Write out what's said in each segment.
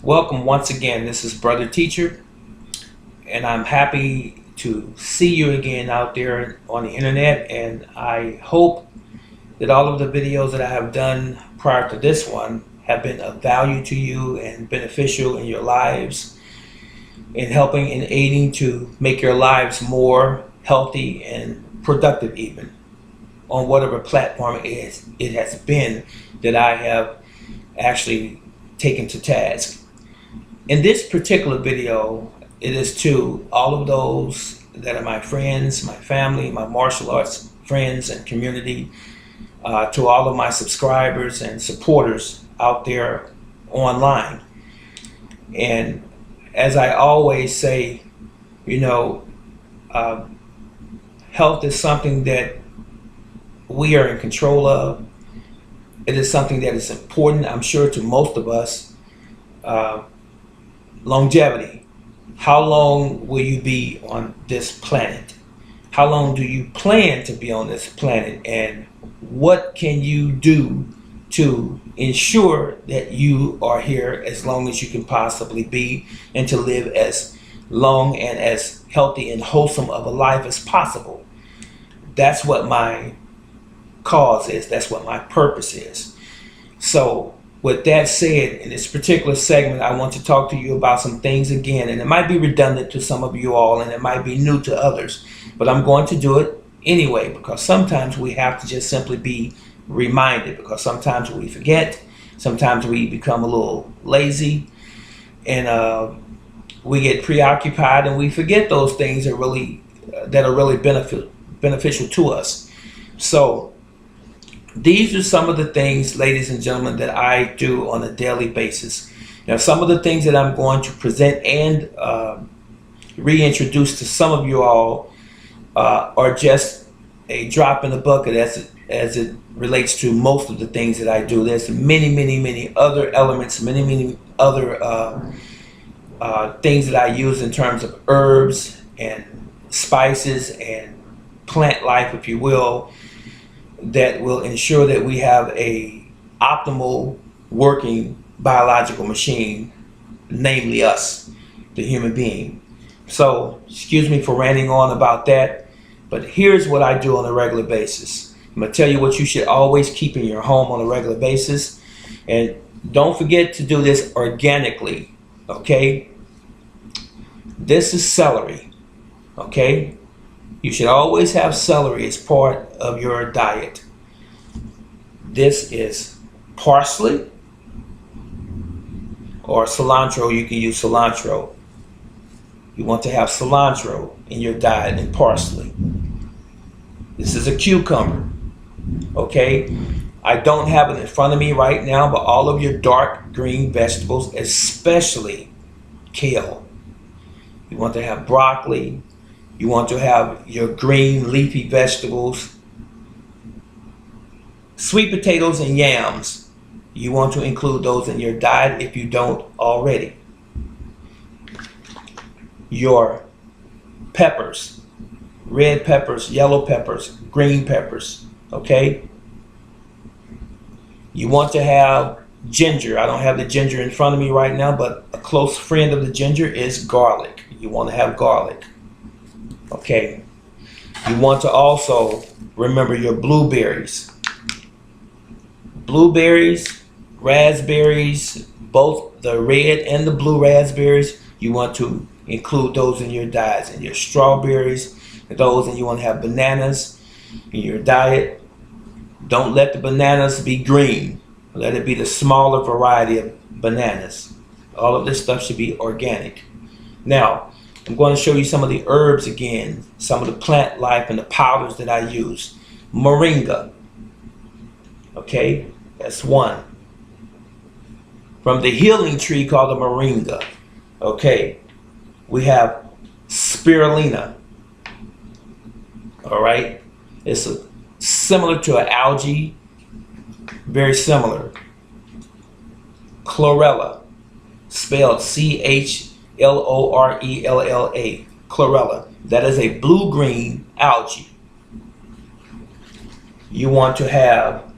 Welcome once again. This is Brother Teacher, and I'm happy to see you again out there on the internet. And I hope that all of the videos that I have done prior to this one have been of value to you and beneficial in your lives, in helping and aiding to make your lives more healthy and productive, even on whatever platform it has been that I have actually taken to task. In this particular video, it is to all of those that are my friends, my family, my martial arts friends and community, to all of my subscribers and supporters out there online. And as I always say, health is something that we are in control of. It is something that is important, I'm sure, to most of us. Longevity. How long will you be on this planet? How long do you plan to be on this planet? And what can you do to ensure that you are here as long as you can possibly be, and to live as long and as healthy and wholesome of a life as possible? That's what my cause is. That's what my purpose is. So with that said, in this particular segment, I want to talk to you about some things again, and it might be redundant to some of you all, and it might be new to others, but I'm going to do it anyway, because sometimes we have to just simply be reminded, because sometimes we forget, sometimes we become a little lazy, and we get preoccupied, and we forget those things that are really beneficial to us. So these are some of the things, ladies and gentlemen, that I do on a daily basis. Now, some of the things that I'm going to present and reintroduce to some of you all are just a drop in the bucket as it relates to most of the things that I do. There's many other elements, many other things that I use in terms of herbs and spices and plant life, if you will, that will ensure that we have a optimal working biological machine, namely us, the human being. So excuse me for ranting on about that, but here's what I do on a regular basis. I'm going to tell you what you should always keep in your home on a regular basis, and don't forget to do this organically. Okay, this is celery. Okay, you should always have celery as part of your diet. This is parsley or cilantro. You can use cilantro. You want to have cilantro in your diet and parsley. This is a cucumber. Okay, I don't have it in front of me right now, but all of your dark green vegetables, especially kale. You want to have broccoli. You want to have your green leafy vegetables. Sweet potatoes and yams. You want to include those in your diet if you don't already. Your peppers, red peppers, yellow peppers, green peppers, okay? You want to have ginger. I don't have the ginger in front of me right now, but a close friend of the ginger is garlic. You want to have garlic. Okay, you want to also remember your blueberries. Blueberries, raspberries, both the red and the blue raspberries, you want to include those in your diets. And your strawberries, those, and you want to have bananas in your diet. Don't let the bananas be green. Let it be the smaller variety of bananas. All of this stuff should be organic. Now, I'm going to show you some of the herbs again, some of the plant life and the powders that I use. Moringa. Okay, that's one. From the healing tree called the moringa. Okay, we have spirulina. All right, it's similar to an algae, very similar. Chlorella, spelled Chlorella, chlorella. That is a blue-green algae. You want to have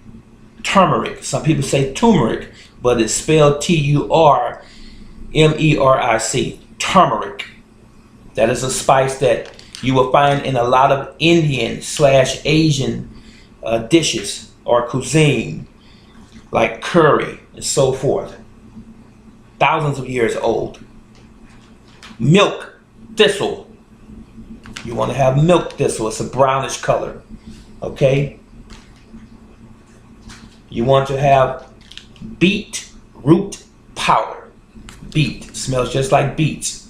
turmeric. Some people say turmeric, but it's spelled Turmeric. MERIC, turmeric. That is a spice that you will find in a lot of Indian/Asian dishes or cuisine, like curry and so forth. Thousands of years old. Milk thistle. You want to have milk thistle. It's a brownish color. Okay. You want to have beet root powder. Beet smells just like beets,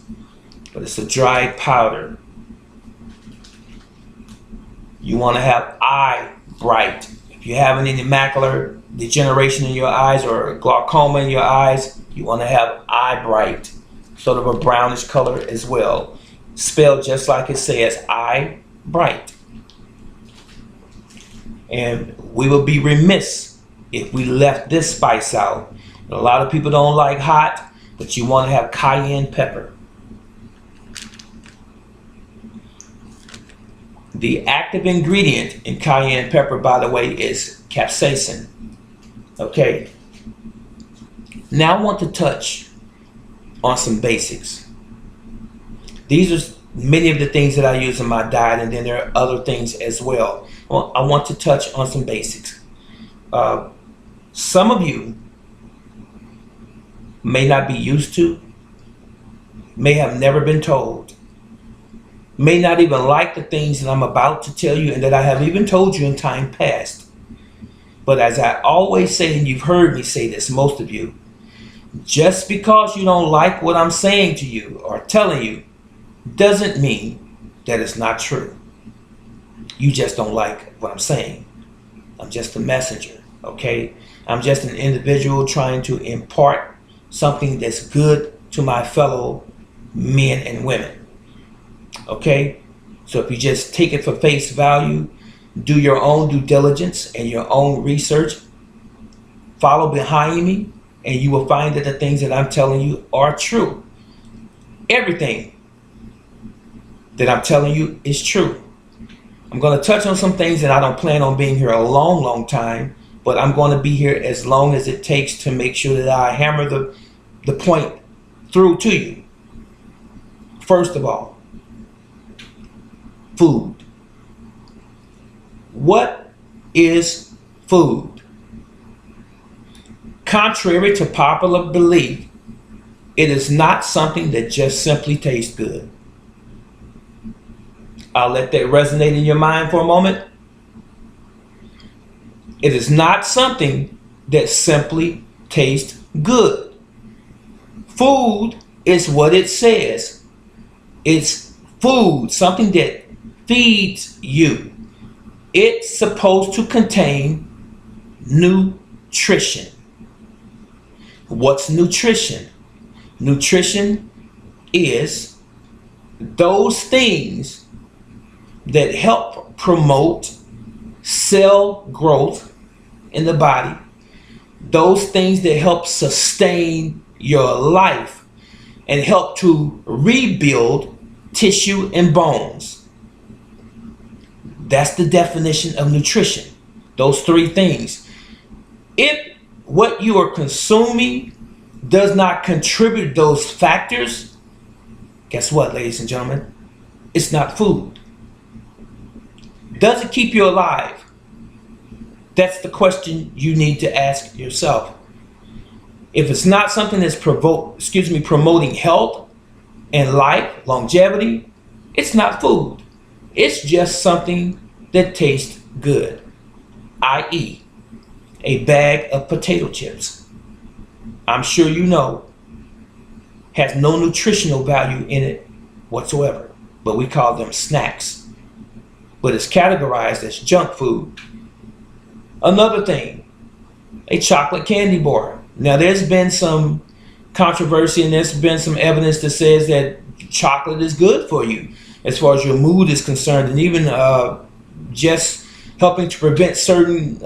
but it's a dried powder. You want to have eye bright. If you have any macular degeneration in your eyes or glaucoma in your eyes, you want to have eye bright, sort of a brownish color as well. Spelled just like it says, eye bright. And we would be remiss if we left this spice out. A lot of people don't like hot, but you want to have cayenne pepper. The active ingredient in cayenne pepper, by the way, is capsaicin. Okay. Now I want to touch on some basics. These are many of the things that I use in my diet, and then there are other things as well. Well, I want to touch on some basics. Some of you may not be used to, may have never been told, may not even like the things that I'm about to tell you and that I have even told you in time past. But as I always say, and you've heard me say this, most of you, just because you don't like what I'm saying to you or telling you doesn't mean that it's not true. You just don't like what I'm saying. I'm just a messenger, okay? I'm just an individual trying to impart something that's good to my fellow men and women, okay? So if you just take it for face value, do your own due diligence and your own research, follow behind me, and you will find that the things that I'm telling you are true. Everything that I'm telling you is true. I'm going to touch on some things, and I don't plan on being here a long, long time, but I'm going to be here as long as it takes to make sure that I hammer the point through to you. First of all, food. What is food? Contrary to popular belief, it is not something that just simply tastes good. I'll let that resonate in your mind for a moment. It is not something that simply tastes good. Food is what it says. It's food, something that feeds you. It's supposed to contain nutrition. What's nutrition? Nutrition is those things that help promote cell growth in the body, those things that help sustain your life and help to rebuild tissue and bones. That's the definition of nutrition. Those three things. If what you are consuming does not contribute those factors, guess what, ladies and gentlemen? It's not food. Does it keep you alive? That's the question you need to ask yourself. If it's not something that's promoting health and life, longevity, it's not food. It's just something that tastes good, i.e., a bag of potato chips. I'm sure you know, has no nutritional value in it whatsoever, but we call them snacks. But it's categorized as junk food. Another thing, a chocolate candy bar. Now there's been some controversy and there's been some evidence that says that chocolate is good for you as far as your mood is concerned, and even just helping to prevent certain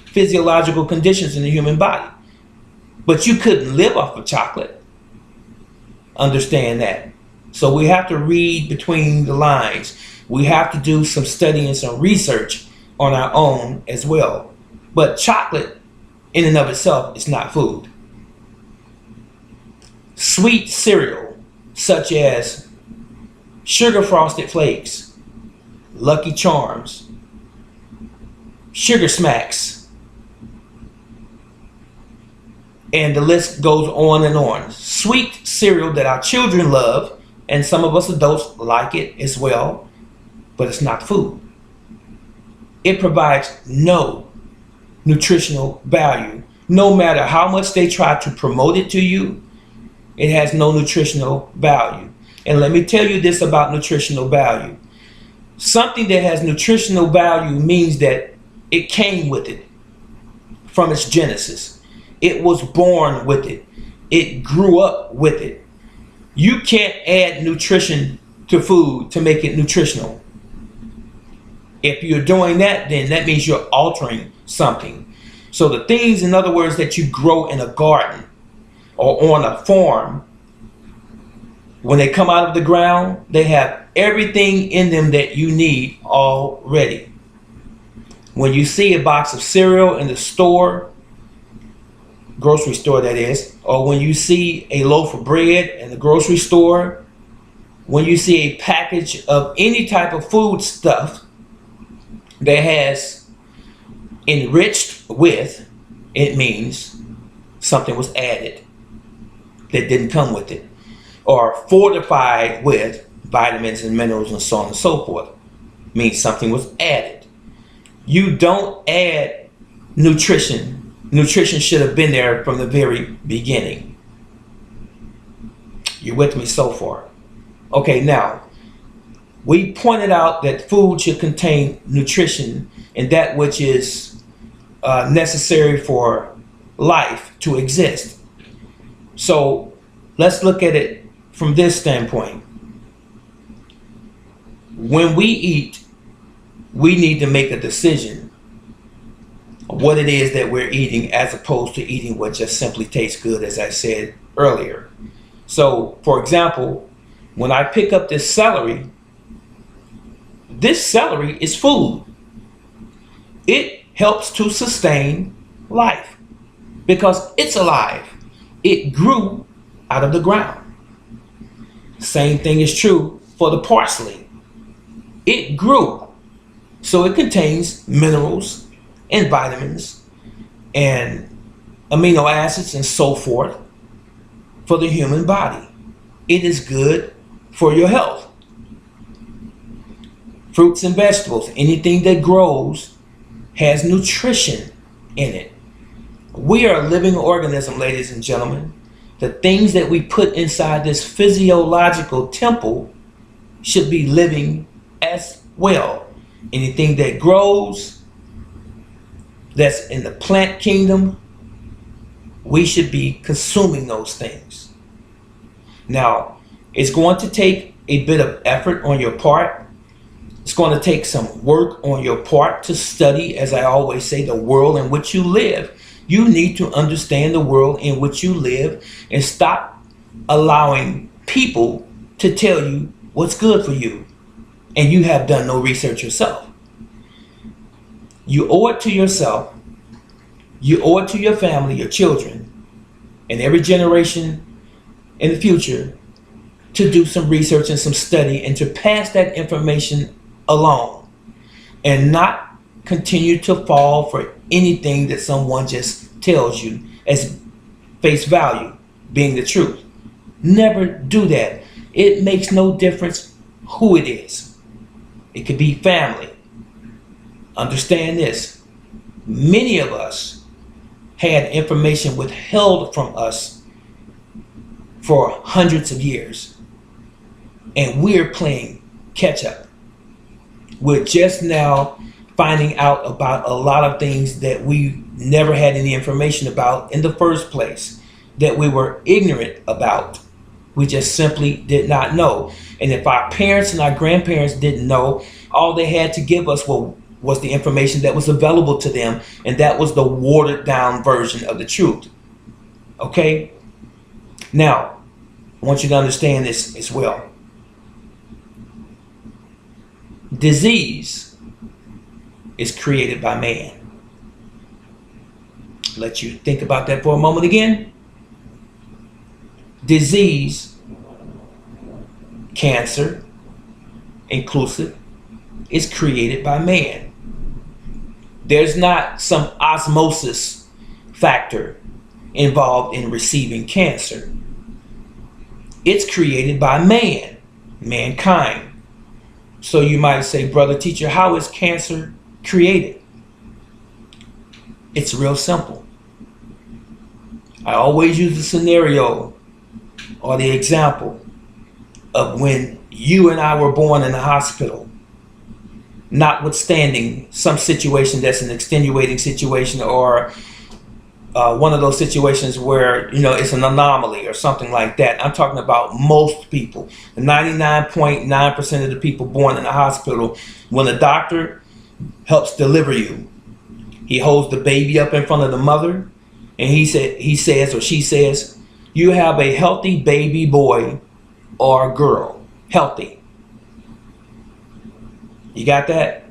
physiological conditions in the human body. But you couldn't live off of chocolate. Understand that. So we have to read between the lines. We have to do some study and some research on our own as well. But chocolate in and of itself is not food. sweet cereal such as Sugar Frosted Flakes, Lucky Charms, Sugar Smacks, and the list goes on and on. Sweet cereal that our children love, and some of us adults like it as well, but it's not food. It provides no nutritional value. No matter how much they try to promote it to you, it has no nutritional value. And let me tell you this about nutritional value. Something that has nutritional value means that it came with it from its genesis. It was born with it. It grew up with it. You can't add nutrition to food to make it nutritional. If you're doing that, then that means you're altering something. So the things, in other words, that you grow in a garden or on a farm, when they come out of the ground, they have everything in them that you need already. When you see a box of cereal in the store, grocery store that is, or when you see a loaf of bread in the grocery store, when you see a package of any type of food stuff that has enriched with, it means something was added that didn't come with it, or fortified with vitamins and minerals and so on and so forth, means something was added. You don't add nutrition. Nutrition should have been there from the very beginning. You're with me so far? Okay, now, we pointed out that food should contain nutrition and that which is necessary for life to exist. So let's look at it from this standpoint. When we eat, we need to make a decision of what it is that we're eating, as opposed to eating what just simply tastes good, as I said earlier. So, for example, when I pick up this celery is food. It helps to sustain life because it's alive. It grew out of the ground. Same thing is true for the parsley. It grew, so it contains minerals and vitamins and amino acids and so forth for the human body. It is good for your health. Fruits and vegetables, anything that grows, has nutrition in it. We are a living organism, ladies and gentlemen. The things that we put inside this physiological temple should be living as well. Anything that grows, that's in the plant kingdom, we should be consuming those things. Now, it's going to take a bit of effort on your part. It's going to take some work on your part to study, as I always say, the world in which you live. You need to understand the world in which you live and stop allowing people to tell you what's good for you, and you have done no research yourself. You owe it to yourself, you owe it to your family, your children, and every generation in the future to do some research and some study and to pass that information along and not continue to fall for anything that someone just tells you as face value being the truth. Never do that. It makes no difference who it is. It could be family. Understand this. Many of us had information withheld from us for hundreds of years, and we're playing catch up. We're just now finding out about a lot of things that we never had any information about in the first place, that we were ignorant about. We just simply did not know. And if our parents and our grandparents didn't know, all they had to give us was the information that was available to them, and that was the watered down version of the truth. Okay? Now, I want you to understand this as well. Disease is created by man. Let you think about that for a moment again. disease, cancer, inclusive, is created by man. There's not some osmosis factor involved in receiving cancer. It's created by man, mankind. So you might say, brother teacher, how is cancer created? It's real simple. I always use the scenario or the example of when you and I were born in the hospital, notwithstanding some situation that's an extenuating situation, or one of those situations where, you know, it's an anomaly or something like that. I'm talking about most people, 99.9% of the people born in the hospital, when the doctor helps deliver you, he holds the baby up in front of the mother, and he says or she says, you have a healthy baby boy or girl. Healthy. You got that?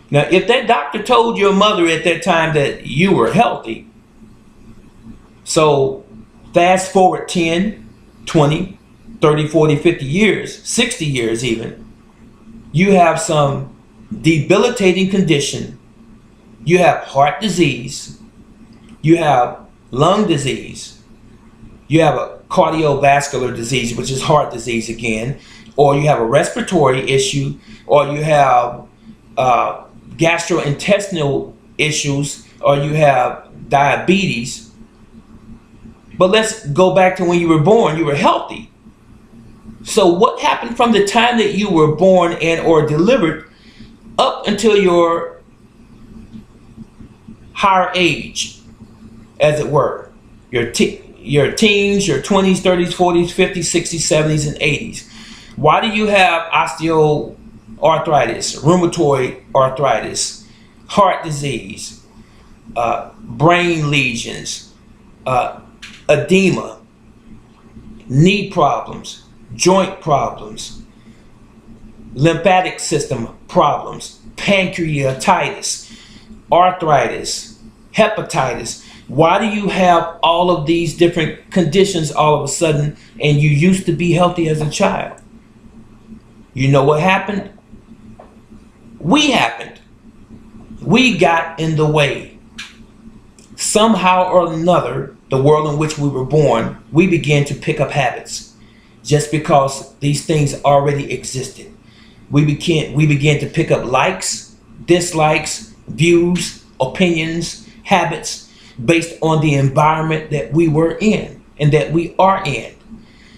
Now, if that doctor told your mother at that time that you were healthy, so fast forward 10, 20, 30, 40, 50 years, 60 years even, you have some debilitating condition. You have heart disease. You have lung disease. You have a cardiovascular disease, which is heart disease again, or you have a respiratory issue, or you have gastrointestinal issues, or you have diabetes. But let's go back to when you were born. You were healthy. So what happened from the time that you were born and or delivered up until your higher age, as it were, your teens, your 20s, 30s, 40s, 50s, 60s, 70s, and 80s? Why do you have osteoarthritis, rheumatoid arthritis, heart disease, brain lesions, edema, knee problems, joint problems, lymphatic system problems, pancreatitis, arthritis, hepatitis? Why do you have all of these different conditions all of a sudden, and you used to be healthy as a child? You know what happened? We happened. We got in the way. Somehow or another, the world in which we were born, we began to pick up habits just because these things already existed. We began to pick up likes, dislikes, views, opinions, habits based on the environment that we were in and that we are in.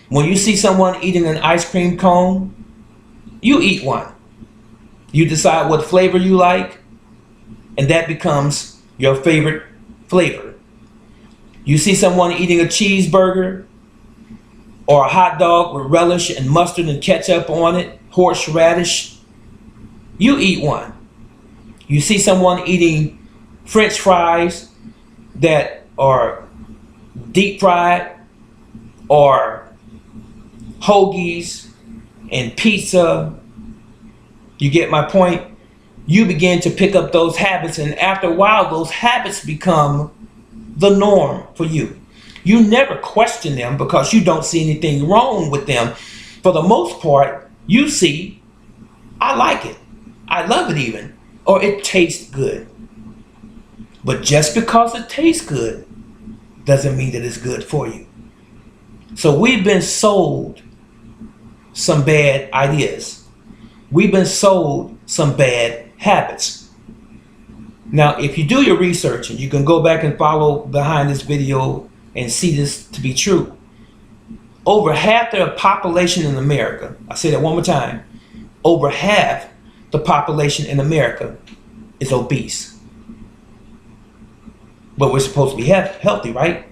When you see someone eating an ice cream cone, you eat one. You decide what flavor you like, and that becomes your favorite flavor. You see someone eating a cheeseburger or a hot dog with relish and mustard and ketchup on it, horseradish, you eat one. You see someone eating French fries that are deep fried, or hoagies and pizza, you get my point? You begin to pick up those habits, and after a while, those habits become the norm for you. You never question them because you don't see anything wrong with them. For the most part, you see, I like it, I love it even, or it tastes good. But just because it tastes good doesn't mean that it's good for you. So we've been sold some bad ideas. We've been sold some bad habits. Now, if you do your research, and you can go back and follow behind this video and see this to be true, over half the population in America, I say that one more time, over half the population in America is obese. But we're supposed to be healthy, right?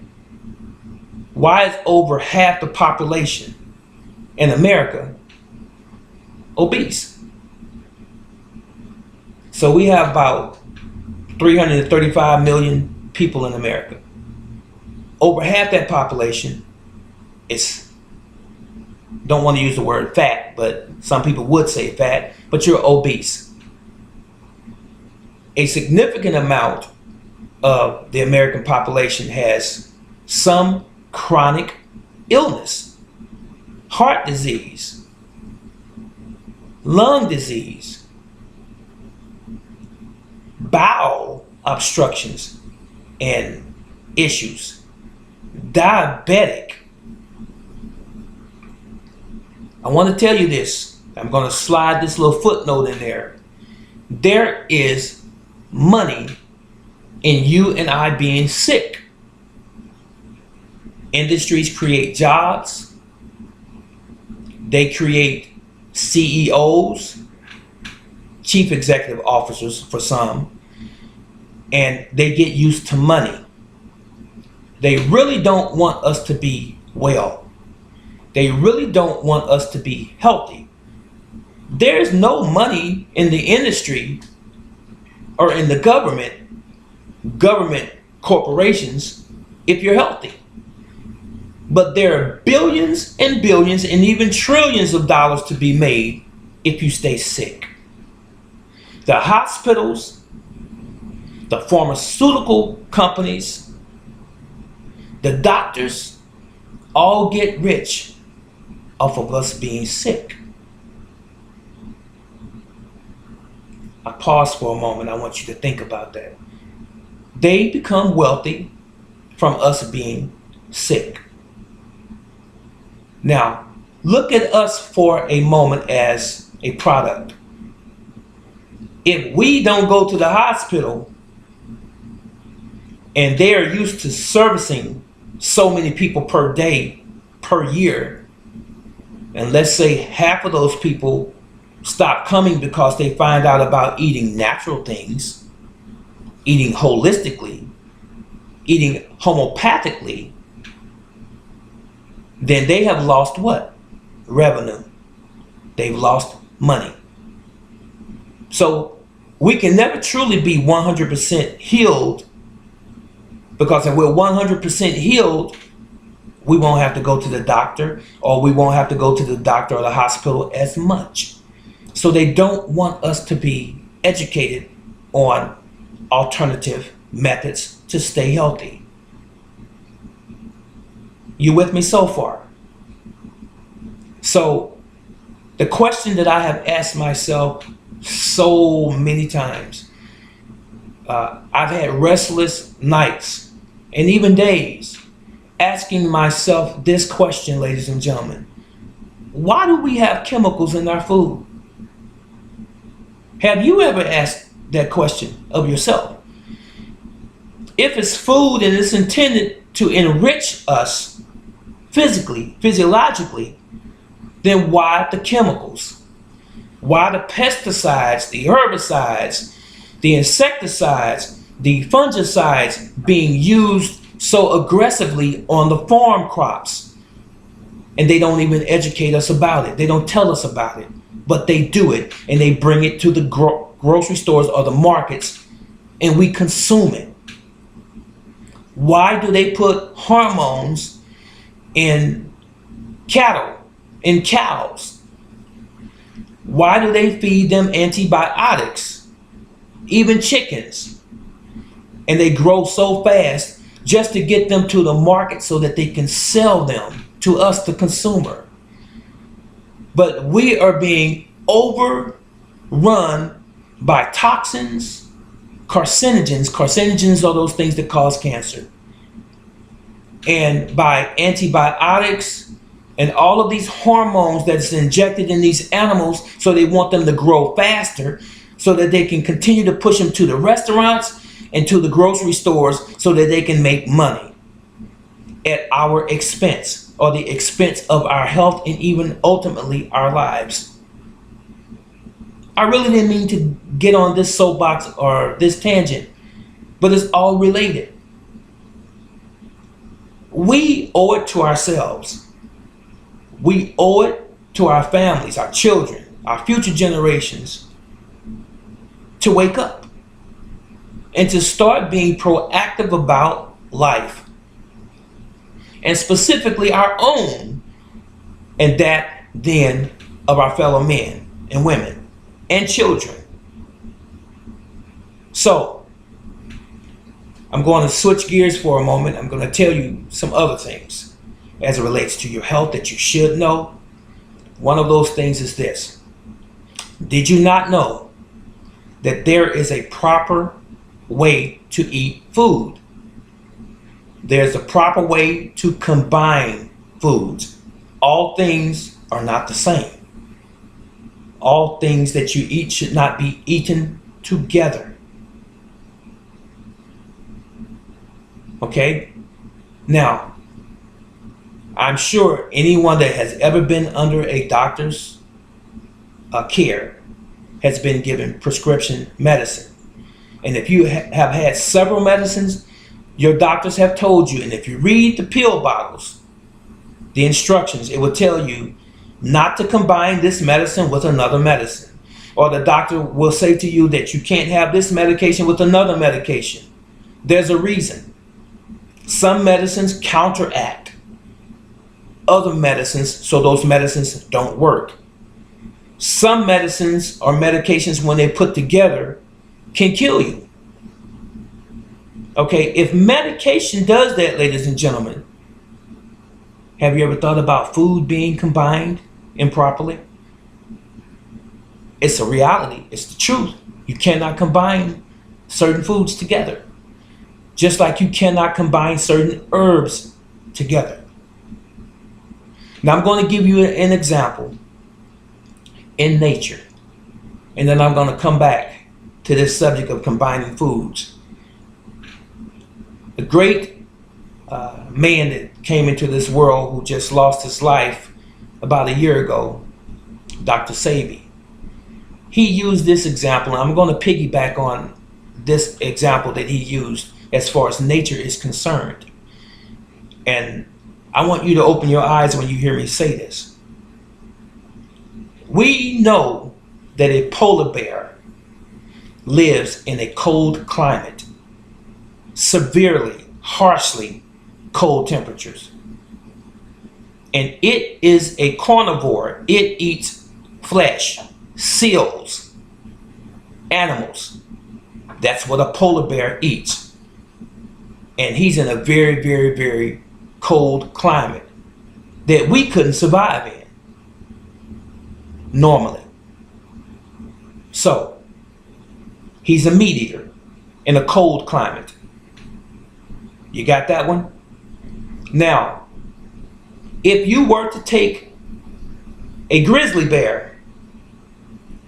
Why is over half the population in America obese? So we have about 335 million people in America. Over half that population is, don't want to use the word fat, but some people would say fat, but you're obese. A significant amount of the American population has some chronic illness, heart disease, lung disease, bowel obstructions and issues, diabetic. I want to tell you this. I'm going to slide this little footnote in there. There is money in you and I being sick. Industries create jobs. They create CEOs, chief executive officers for some, and they get used to money. They really don't want us to be well. They really don't want us to be healthy. There's no money in the industry or in the government corporations if you're healthy. But there are billions and billions and even trillions of dollars to be made if you stay sick. The hospitals, the pharmaceutical companies, the doctors all get rich off of us being sick. I pause for a moment. I want you to think about that. They become wealthy from us being sick. Now, look at us for a moment as a product. If we don't go to the hospital and they are used to servicing so many people per day, per year, and let's say half of those people stop coming because they find out about eating natural things, eating holistically, eating homeopathically, then they have lost what? Revenue. They've lost money. So we can never truly be 100% healed, because if we're 100% healed, we won't have to go to the doctor, or we won't have to go to the doctor or the hospital as much. So they don't want us to be educated on alternative methods to stay healthy. You with me so far? So the question that I have asked myself so many times, I've had restless nights and even days asking myself this question, ladies and gentlemen. Why do we have chemicals in our food? Have you ever asked that question of yourself? If it's food and it's intended to enrich us physically, physiologically, then why the chemicals? Why the pesticides, the herbicides, the insecticides, the fungicides being used so aggressively on the farm crops? And they don't even educate us about it. They don't tell us about it, but they do it, and they bring it to the grocery stores or the markets, and we consume it. Why do they put hormones in cattle, in cows? Why do they feed them antibiotics, even chickens? And they grow so fast just to get them to the market so that they can sell them to us, the consumer. But we are being overrun by toxins, carcinogens. Carcinogens are those things that cause cancer. And by antibiotics and all of these hormones that's injected in these animals, so they want them to grow faster so that they can continue to push them to the restaurants and to the grocery stores so that they can make money at our expense, or the expense of our health and even ultimately our lives. I really didn't mean to get on this soapbox or this tangent, but it's all related. We owe it to ourselves. We owe it to our families, our children, our future generations to wake up and to start being proactive about life, and specifically our own, and that then of our fellow men and women and children. So I'm going to switch gears for a moment. I'm going to tell you some other things. as it relates to your health that you should know. One of those things is this. Did you not know that there is a proper way to eat food? There's a proper way to combine foods. All things are not the same. All things that you eat should not be eaten together. Okay? Now, I'm sure anyone that has ever been under a doctor's care has been given prescription medicine. And if you have had several medicines, your doctors have told you, and if you read the pill bottles, the instructions, it will tell you not to combine this medicine with another medicine. Or the doctor will say to you that you can't have this medication with another medication. There's a reason. Some medicines counteract other medicines, so those medicines don't work. Some medicines or medications, when they put together, can kill you. Okay, if medication does that, ladies and gentlemen, have you ever thought about food being combined improperly? It's a reality. It's the truth. You cannot combine certain foods together. Just like you cannot combine certain herbs together. Now I'm going to give you an example in nature. And then I'm going to come back to this subject of combining foods. A great man that came into this world who just lost his life about a year ago, Dr. Sebi. He used this example, and I'm going to piggyback on this example that he used as far as nature is concerned. And I want you to open your eyes when you hear me say this. We know that a polar bear lives in a cold climate, severely, harshly cold temperatures. And it is a carnivore. It eats flesh, seals, animals. That's what a polar bear eats. And he's in a very, very, very cold climate that we couldn't survive in normally. So, he's a meat eater in a cold climate. You got that one? Now, if you were to take a grizzly bear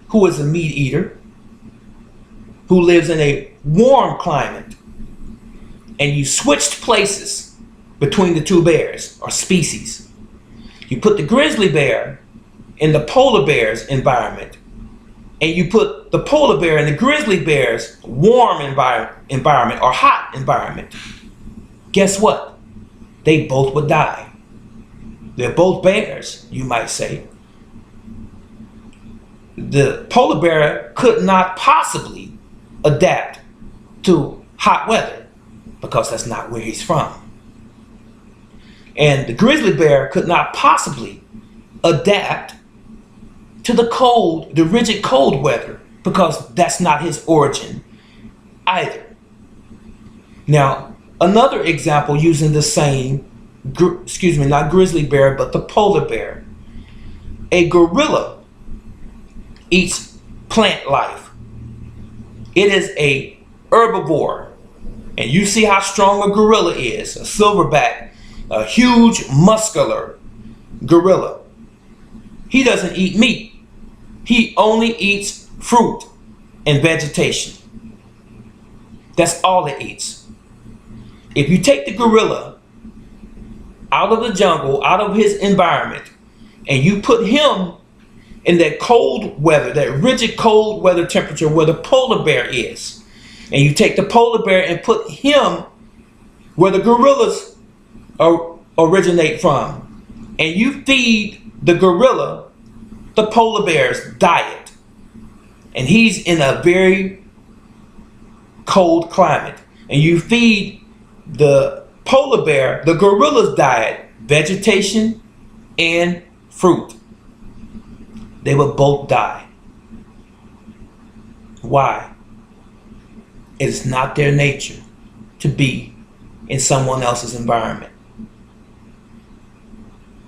who is a meat eater, who lives in a warm climate, and you switched places between the two bears or species, you put the grizzly bear in the polar bear's environment, and you put the polar bear in the grizzly bear's warm environment or hot environment, guess what? They both would die. They're both bears, you might say. The polar bear could not possibly adapt to hot weather because that's not where he's from. And the grizzly bear could not possibly adapt to the cold, the rigid cold weather, because that's not his origin either. Now, another example using the same, not grizzly bear, but the polar bear. A gorilla eats plant life. It is a herbivore. And you see how strong a gorilla is, a silverback, a huge muscular gorilla. He doesn't eat meat. He only eats fruit and vegetation. That's all it eats. If you take the gorilla out of the jungle, out of his environment, and you put him in that cold weather, that rigid cold weather temperature where the polar bear is, and you take the polar bear and put him where the gorillas originate from, and you feed the gorilla the polar bear's diet, and he's in a very cold climate, and you feed the polar bear the gorilla's diet, vegetation and fruit, they will both die. Why? It is not their nature to be in someone else's environment.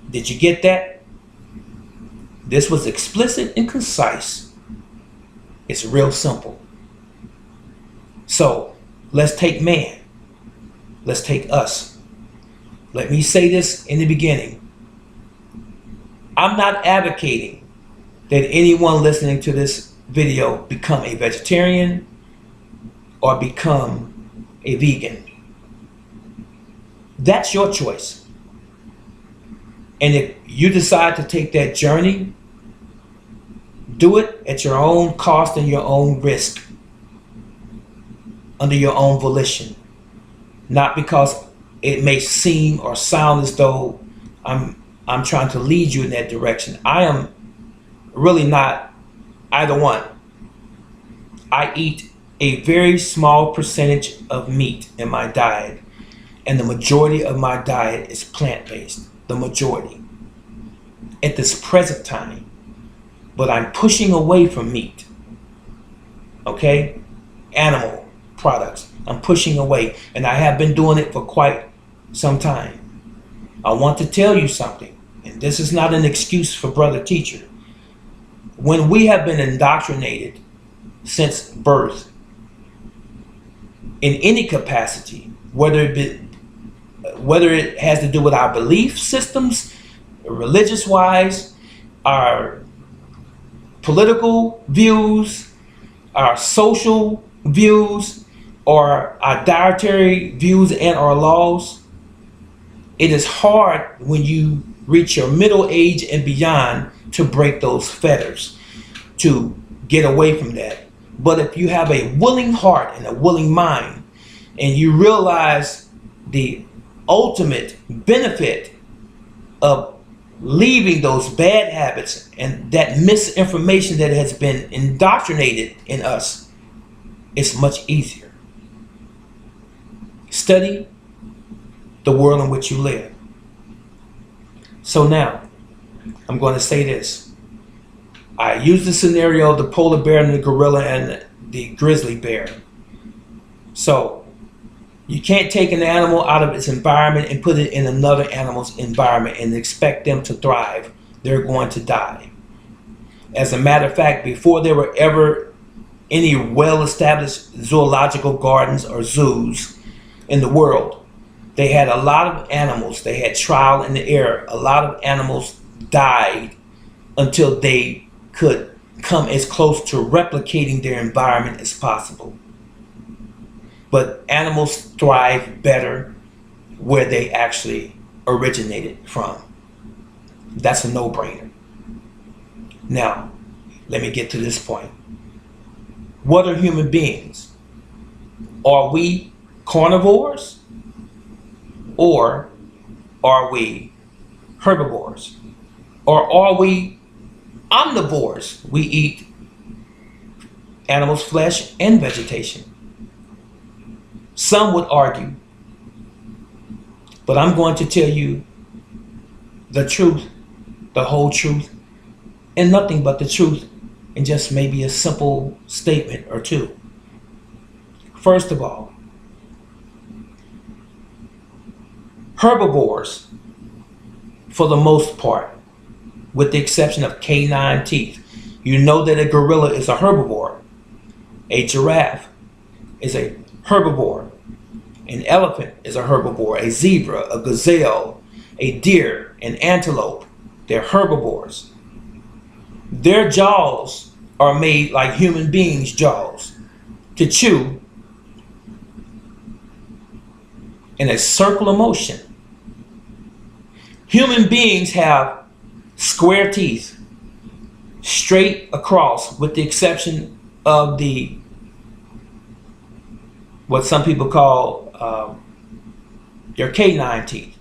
Did you get that? This was explicit and concise. It's real simple. So let's take man. Let's take us. Let me say this in the beginning. I'm not advocating that anyone listening to this video become a vegetarian or become a vegan. That's your choice. And if you decide to take that journey, do it at your own cost and your own risk, under your own volition. Not because it may seem or sound as though I'm trying to lead you in that direction. I am really not either one. I eat a very small percentage of meat in my diet, and the majority of my diet is plant-based. The majority. At this present time. But I'm pushing away from meat. Okay? Animal products. I'm pushing away, and I have been doing it for quite some time. I want to tell you something, and this is not an excuse for brother teacher. When we have been indoctrinated since birth, in any capacity, whether it has to do with our belief systems, religious-wise, our political views, our social views, or our dietary views and our laws, it is hard when you reach your middle age and beyond to break those fetters, to get away from that. But if you have a willing heart and a willing mind, and you realize the ultimate benefit of leaving those bad habits and that misinformation that has been indoctrinated in us, it's much easier. Study the world in which you live. So now, I'm going to say this. I use the scenario of the polar bear and the gorilla and the grizzly bear. So, you can't take an animal out of its environment and put it in another animal's environment and expect them to thrive. They're going to die. As a matter of fact, before there were ever any well-established zoological gardens or zoos in the world, they had a lot of animals. They had trial and error. A lot of animals died until they could come as close to replicating their environment as possible. But animals thrive better where they actually originated from. That's a no-brainer. Now, let me get to this point. What are human beings? Are we carnivores? Or are we herbivores? Or are we omnivores? We eat animals' flesh and vegetation. Some would argue, but I'm going to tell you the truth, the whole truth, and nothing but the truth, and just maybe a simple statement or two. First of all, herbivores, for the most part, with the exception of canine teeth. You know that a gorilla is a herbivore. A giraffe is a herbivore. An elephant is a herbivore. A zebra, a gazelle, a deer, an antelope. They're herbivores. Their jaws are made like human beings' jaws, to chew in a circular motion. Human beings have square teeth, straight across, with the exception of the what some people call your canine teeth.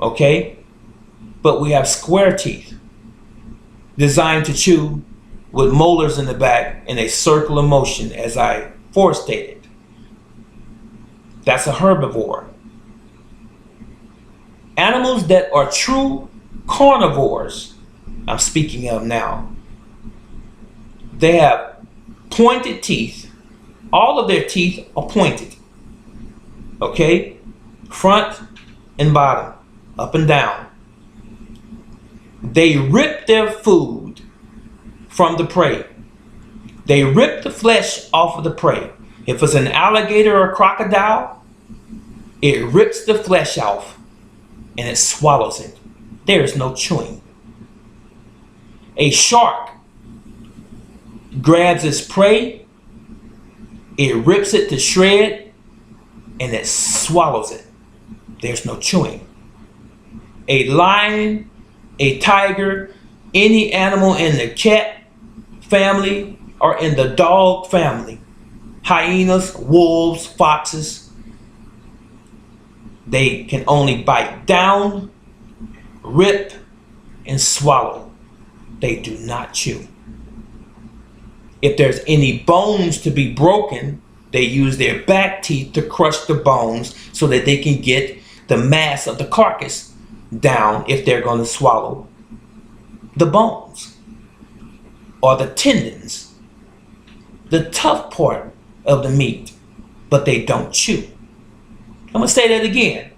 Okay? But we have square teeth designed to chew with molars in the back in a circular motion, as I forestated. That's a herbivore. Animals that are true carnivores, I'm speaking of now, they have pointed teeth. All of their teeth are pointed. Okay? Front and bottom, up and down. They rip their food from the prey. They rip the flesh off of the prey. If it's an alligator or a crocodile, it rips the flesh off and it swallows it. There is no chewing. A shark grabs its prey, it rips it to shred, and it swallows it. There's no chewing. A lion, a tiger, any animal in the cat family or in the dog family, hyenas, wolves, foxes, they can only bite down, rip, and swallow. They do not chew. If there's any bones to be broken, they use their back teeth to crush the bones so that they can get the mass of the carcass down if they're going to swallow the bones or the tendons, the tough part of the meat, but they don't chew. I'm going to say that again.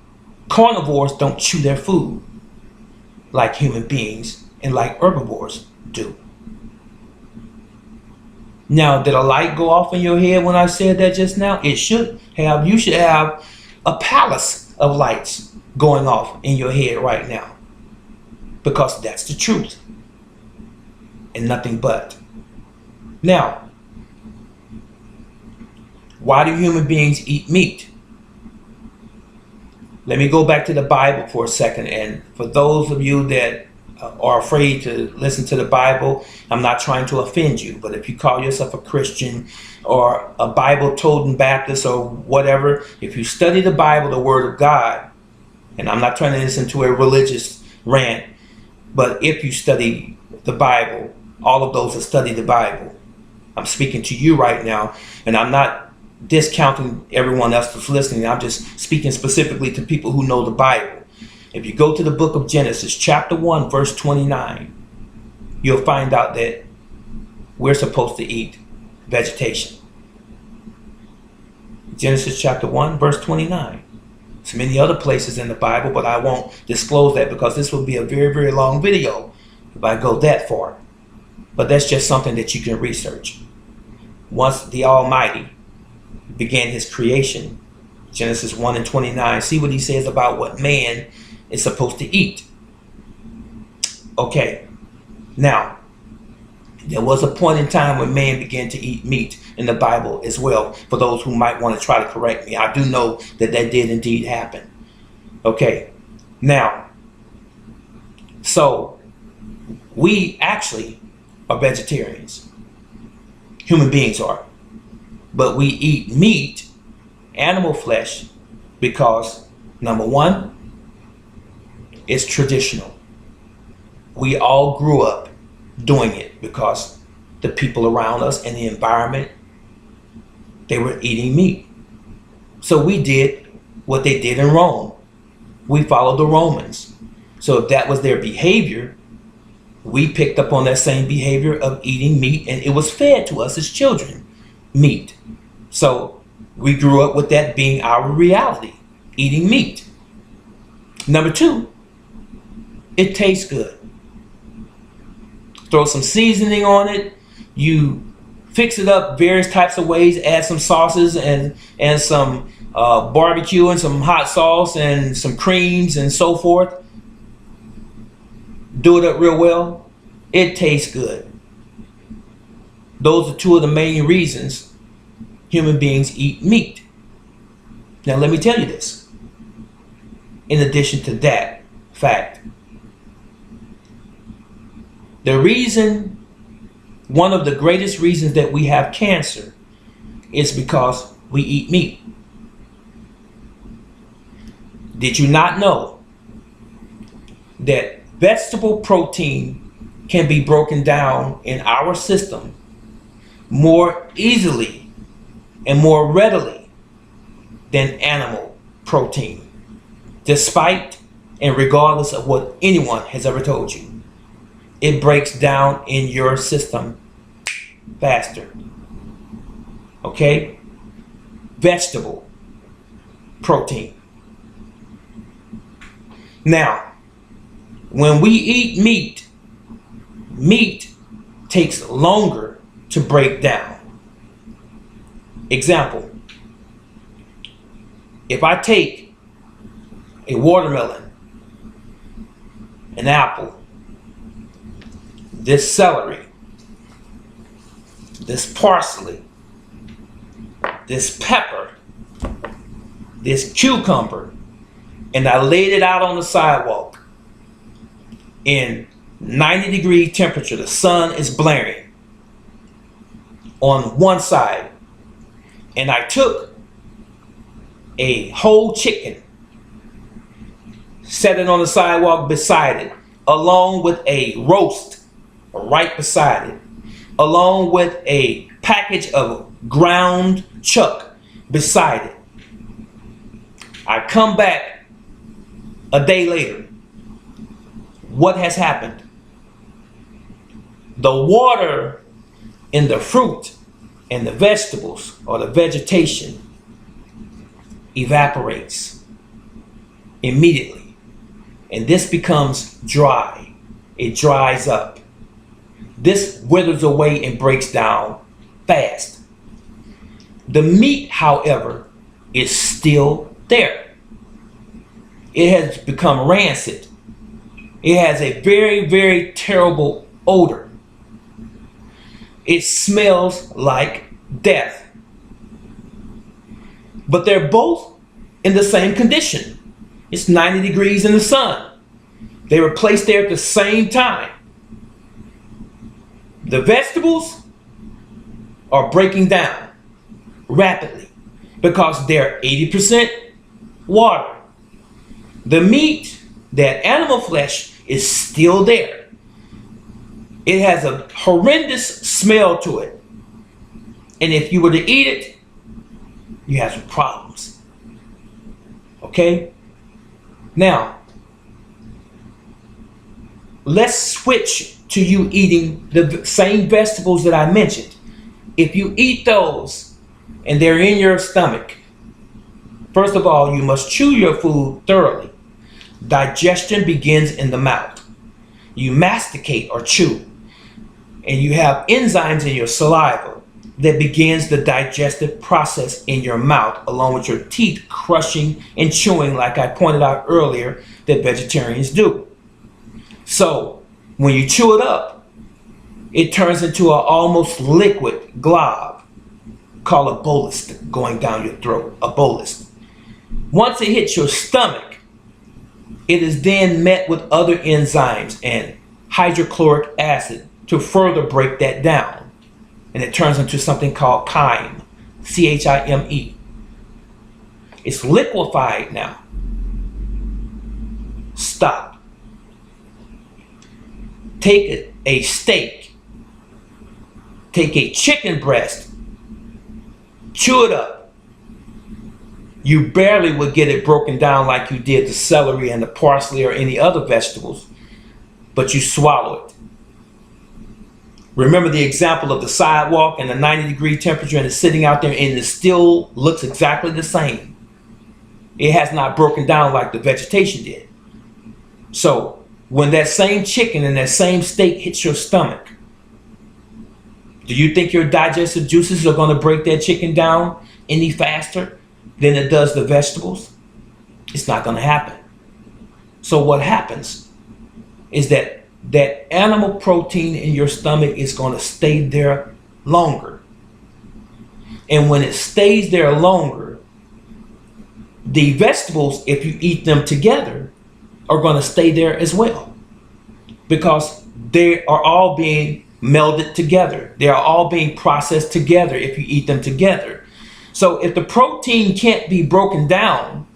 Carnivores don't chew their food like human beings and like herbivores do. Now, did a light go off in your head when I said that just now? It should have. You should have a palace of lights going off in your head right now, because that's the truth and nothing but. Now, why do human beings eat meat? Let me go back to the Bible for a second. And for those of you that are afraid to listen to the Bible, I'm not trying to offend you, but if you call yourself a Christian or a Bible-toting Baptist or whatever, if you study the Bible, the Word of God, and I'm not turning this into a religious rant, but if you study the Bible, all of those that study the Bible, I'm speaking to you right now, and I'm not discounting everyone else that's listening. I'm just speaking specifically to people who know the Bible. If you go to the book of Genesis, chapter 1, verse 29, you'll find out that we're supposed to eat vegetation. Genesis chapter 1, verse 29. There's many other places in the Bible, but I won't disclose that because this will be a very, very long video if I go that far. But that's just something that you can research. Once the Almighty began his creation, Genesis 1 and 29, see what he says about what man is supposed to eat. Okay, now, there was a point in time when man began to eat meat in the Bible as well, for those who might want to try to correct me. I do know that that did indeed happen. Okay, now, so we actually are vegetarians. Human beings are. But we eat meat, animal flesh, because, number one, it's traditional. We all grew up doing it because the people around us and the environment, they were eating meat. So we did what they did in Rome. We followed the Romans. So if that was their behavior, we picked up on that same behavior of eating meat, and it was fed to us as children, meat. So we grew up with that being our reality, eating meat. Number two, it tastes good. Throw some seasoning on it. You fix it up various types of ways. Add some sauces and some barbecue and some hot sauce and some creams and so forth. Do it up real well. It tastes good. Those are two of the main reasons human beings eat meat. Now let me tell you this. In addition to that fact, the reason, one of the greatest reasons that we have cancer is because we eat meat. Did you not know that vegetable protein can be broken down in our system more easily and more readily than animal protein, despite and regardless of what anyone has ever told you? It breaks down in your system faster. Okay? Vegetable protein. Now, When we eat meat, meat takes longer to break down. Example, if I take a watermelon, an apple, this celery, this parsley, this pepper, this cucumber, and I laid it out on the sidewalk in 90-degree temperature, the sun is blaring on one side, and I took a whole chicken, set it on the sidewalk beside it, along with a roast right beside it, along with a package of ground chuck beside it. I come back a day later. What has happened? The water in the fruit and the vegetables or the vegetation evaporates immediately, and this becomes dry. It dries up. This withers away and breaks down fast. The meat, however, is still there. It has become rancid. It has a very, very terrible odor. It smells like death. But they're both in the same condition. It's 90 degrees in the sun. They were placed there at the same time. The vegetables are breaking down rapidly because they're 80% water. The meat, that animal flesh, is still there. It has a horrendous smell to it. And if you were to eat it, you have some problems. Okay? Now, let's switch to you eating the same vegetables that I mentioned. If you eat those and they're in your stomach, first of all, you must chew your food thoroughly. Digestion begins in the mouth. You masticate or chew, and you have enzymes in your saliva that begins the digestive process in your mouth, along with your teeth crushing and chewing, like I pointed out earlier that vegetarians do. So when you chew it up, it turns into an almost liquid glob called a bolus going down your throat, a bolus. Once it hits your stomach, it is then met with other enzymes and hydrochloric acid to further break that down. And it turns into something called chyme, C-H-I-M-E. It's liquefied now. Stop. Take a steak. Take a chicken breast. Chew it up. You barely would get it broken down like you did the celery and the parsley or any other vegetables, but you swallow it. Remember the example of the sidewalk and the 90-degree temperature, and it's sitting out there and it still looks exactly the same. It has not broken down like the vegetation did. So when that same chicken and that same steak hits your stomach, do you think your digestive juices are going to break that chicken down any faster than it does the vegetables? It's not going to happen. So what happens is that animal protein in your stomach is going to stay there longer. And when it stays there longer, the vegetables, if you eat them together, are going to stay there as well, because they are all being melded together. They are all being processed together if you eat them together. So if the protein can't be broken down,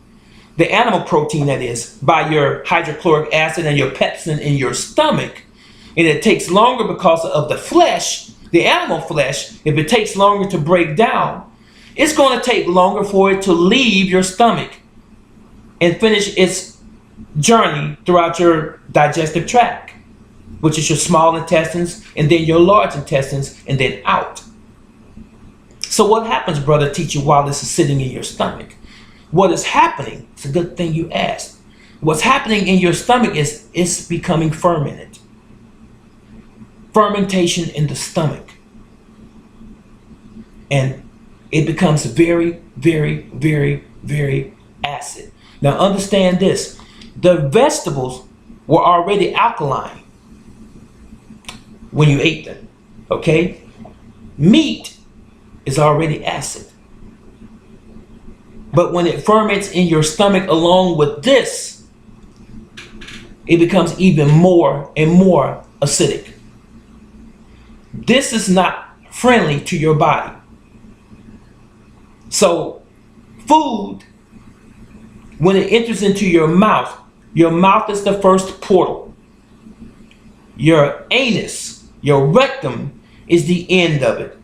the animal protein that is, by your hydrochloric acid and your pepsin in your stomach, and it takes longer because of the flesh, the animal flesh, if it takes longer to break down, it's going to take longer for it to leave your stomach and finish its journey throughout your digestive tract, which is your small intestines and then your large intestines and then out. So what happens, brother teacher, while this is sitting in your stomach? What is happening? It's a good thing you asked. What's happening in your stomach is it's becoming fermented. Fermentation in the stomach. And it becomes very, very, very, very acid. Now understand this. The vegetables were already alkaline when you ate them. Okay? Meat is already acid. But when it ferments in your stomach along with this, it becomes even more and more acidic. This is not friendly to your body. So food, when it enters into your mouth is the first portal. Your anus, your rectum is the end of it.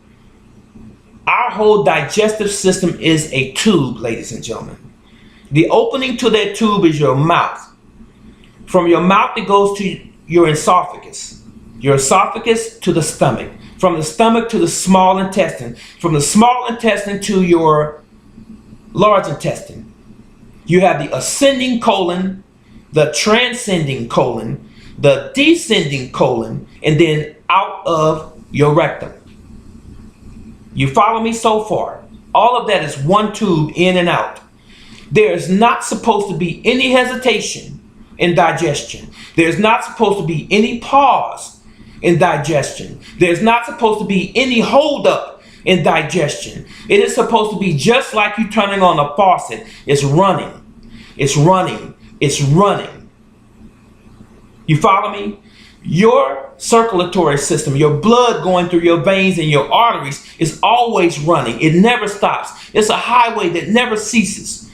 Our whole digestive system is a tube, ladies and gentlemen. The opening to that tube is your mouth. From your mouth, it goes to your esophagus to the stomach. From the stomach to the small intestine. From the small intestine to your large intestine. You have the ascending colon, the transcending colon, the descending colon, and then out of your rectum. You follow me so far? All of that is one tube in and out. There is not supposed to be any hesitation in digestion. There's not supposed to be any pause in digestion. There's not supposed to be any hold up in digestion. It is supposed to be just like you turning on a faucet. It's running. It's running. It's running. You follow me? Your circulatory system, your blood going through your veins and your arteries is always running. It never stops. It's a highway that never ceases.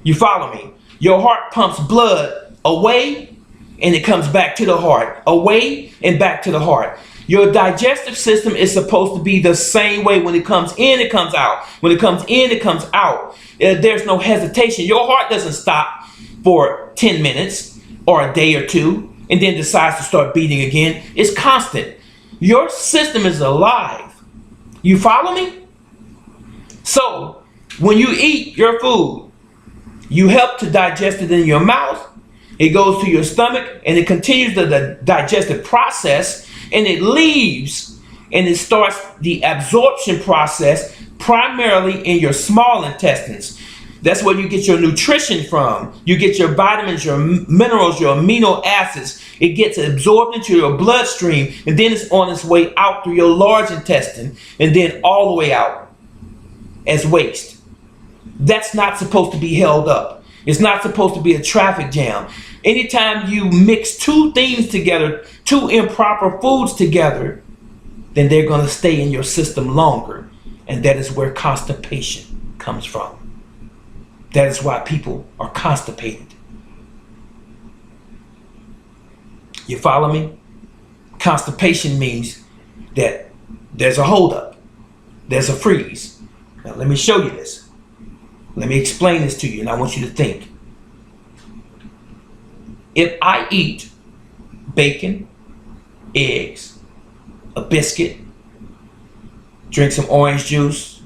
You follow me? Your heart pumps blood away and it comes back to the heart. Away and back to the heart. Your digestive system is supposed to be the same way. When it comes in, it comes out. When it comes in, it comes out. There's no hesitation. Your heart doesn't stop for 10 minutes or a day or two and then decides to start beating again. It's constant. Your system is alive. You follow me? So when you eat your food, you help to digest it in your mouth. It goes to your stomach and it continues the digestive process, and it leaves and it starts the absorption process primarily in your small intestines. That's where you get your nutrition from. You get your vitamins, your minerals, your amino acids. It gets absorbed into your bloodstream, and then it's on its way out through your large intestine and then all the way out as waste. That's not supposed to be held up. It's not supposed to be a traffic jam. Anytime you mix two things together, two improper foods together, then they're going to stay in your system longer. And that is where constipation comes from. That is why people are constipated. You follow me? Constipation means that there's a holdup. There's a freeze. Now let me show you this. Let me explain this to you, and I want you to think. If I eat bacon, eggs, a biscuit, drink some orange juice,